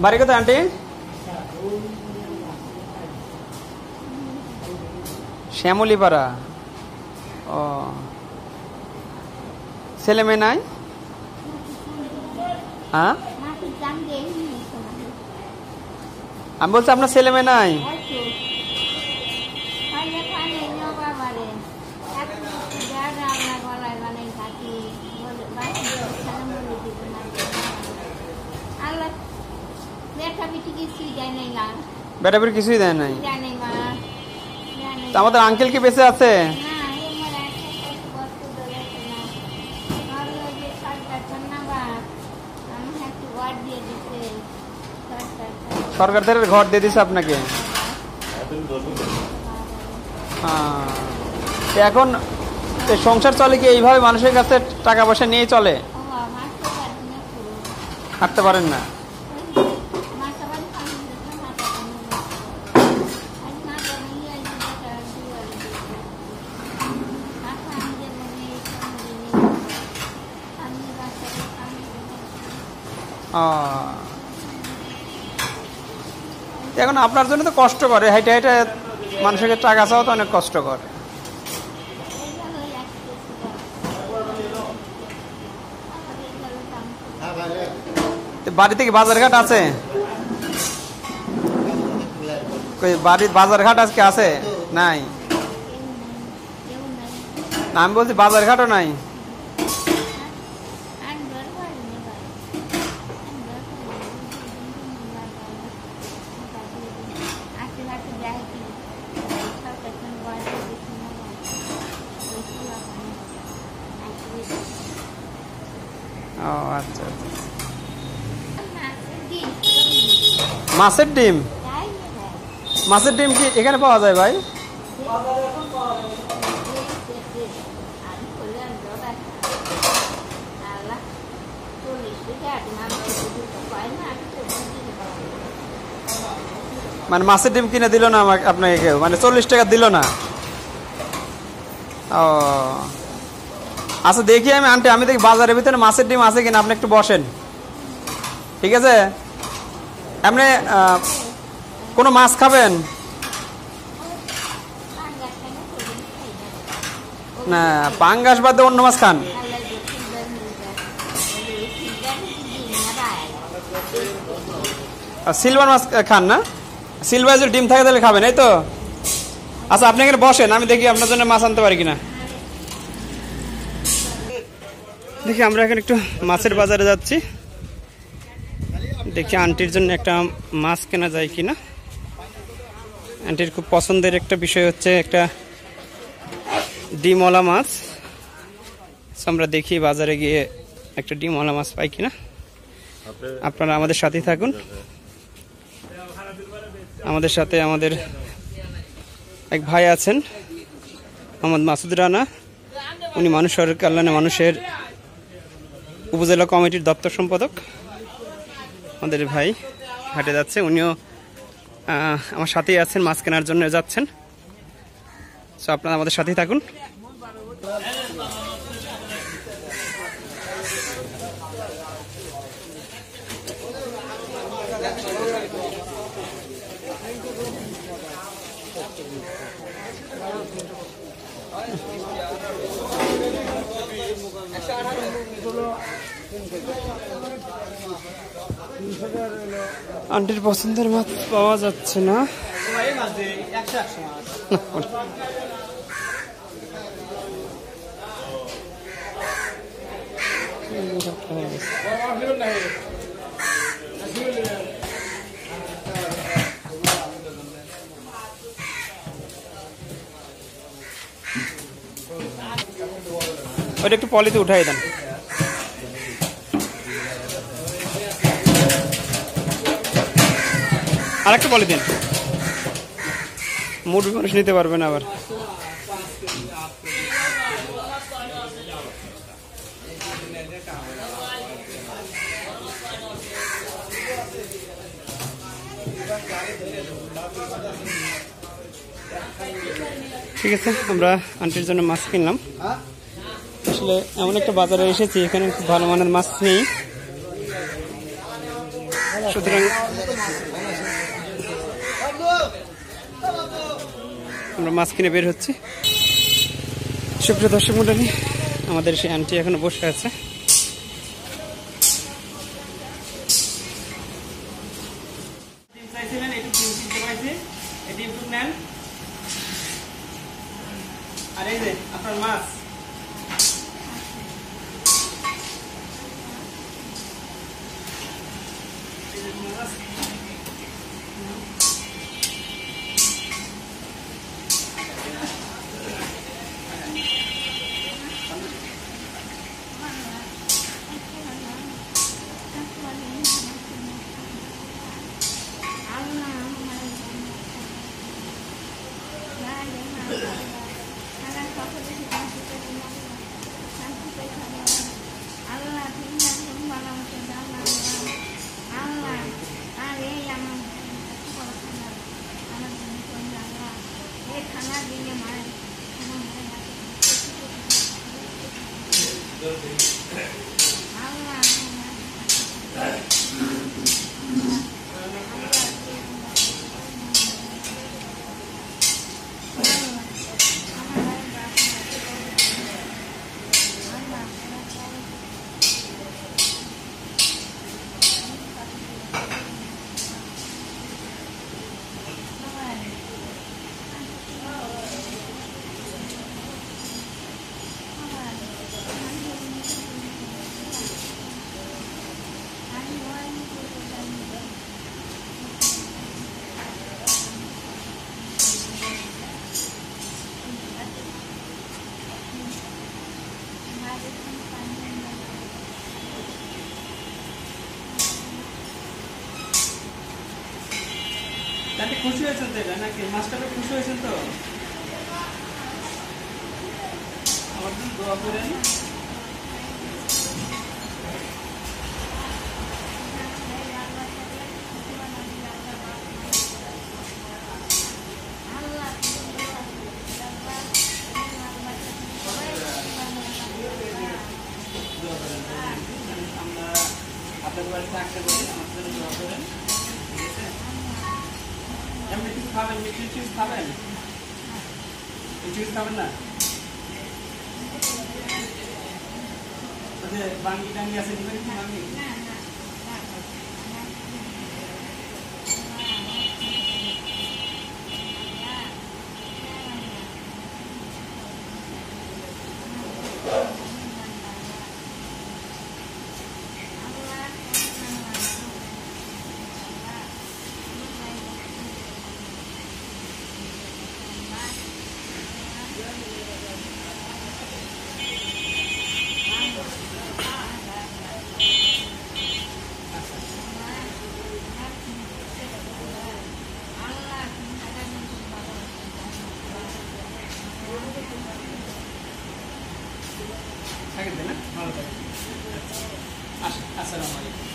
বাড়ি কোথায় আন্টি? শ্যামলীপাড়া। ও, ছেলে মেয়ে নাই? হ্যাঁ, আমি বলছি আপনার ছেলে মেয়ে নাই? বেটা বেটি কিছুই দেয় নাই? আমাদের আঙ্কেল কি বেঁচে আছে? সরকার থেকে ঘর দিয়ে দিছে আপনাকে? এখন সংসার চলে কি এইভাবে মানুষের কাছে টাকা পয়সা নিয়ে চলে? হাঁটতে পারেন না? এখন আপনার জন্য তো কষ্ট করে, হাইটে হাইটে মানুষের টাকা চাওয়া তো অনেক কষ্টকর। বাড়িতে কি বাজারঘাট আছে? বাড়ির বাজারঘাট আজকে আছে? নাই না, আমি বলছি বাজারঘাটও নাই। ও আচ্ছা, মাছের ডিম? মাছের ডিম কি এখানে পাওয়া যায় ভাই? মানে মাছের ডিম কিনে দিল না আপনাকে কেউ? মানে 40 টাকা দিল না? ও আচ্ছা, দেখি আমি আন্টি, আমি দেখি বাজারের ভিতরে মাছের ডিম আছে কিনা। আপনি একটু বসেন, ঠিক আছে? এমনি কোনো মাছ খাবেন না? পাঙ্গাস বাদে অন্য মাছ খান? সিলভার মাছ খান না? সিলভার যদি ডিম থাকে তাহলে খাবেন, এই তো? আচ্ছা, আপনি এখানে বসেন, আমি দেখি আপনার জন্য মাছ আনতে পারি কিনা। দেখি আমরা এখন একটু মাছের বাজারে যাচ্ছি, দেখি আন্টির জন্য একটা মাছ কেনা যায় কিনা। আন্টির খুব পছন্দের একটা বিষয় হচ্ছে একটা ডিমওয়ালা মাছ। আমরা দেখি বাজারে গিয়ে একটা ডিমওয়ালা মাছ পাই কিনা। আপনারা আমাদের সাথেই থাকুন। আমাদের সাথে আমাদের এক ভাই আছেন, মোহাম্মদ মাসুদ রানা। উনি মানুষ কল্যাণে মানুষের উপজেলা কমিটির দপ্তর সম্পাদক। আমাদের ভাই হাটে যাচ্ছে, উনিও আমার সাথেই আছেন, মাছ কেনার জন্য যাচ্ছেন। সো আপনারা আমাদের সাথেই থাকুন। আন্টির পছন্দের মাছ পাওয়া যাচ্ছে না। ওইটা একটু পলিতে উঠাই দেন। আরেকটা পলি দিন, মুরগি মানুষ নিতে পারবে না আবার। ঠিক আছে, আমরা আন্টির জন্য মাছ কিনলাম। আসলে এমন একটা বাজারে এসেছি, এখানে খুব ভালো মানের মাছ নেই। সুতরাং আমরা মাছ কিনে বের হচ্ছি। সুপ্রিয় দর্শক মণ্ডলী, আমাদের সেই আন্টি এখনো বসে আছে। আর এই যে আপনার মাছ, তাতে খুশি হয়েছেন তো? এটা নাকি মাছটাকে খুশি হয়েছেন তো? আমার জন্য দোয়া করেন। আমরা আপনাদের বাড়িতে আসতে পারি, আমার জন্য দোয়া করেন। এমনি কিছু খাবেন? মিষ্টি চিজ খাবেন? চিজ খাবেন না? বাঙ্গি টাঙ্গি আছে, দিবেন কি বাঙ্গি? থাকেন না? ভালো থাকেন। আসসালামু আলাইকুম।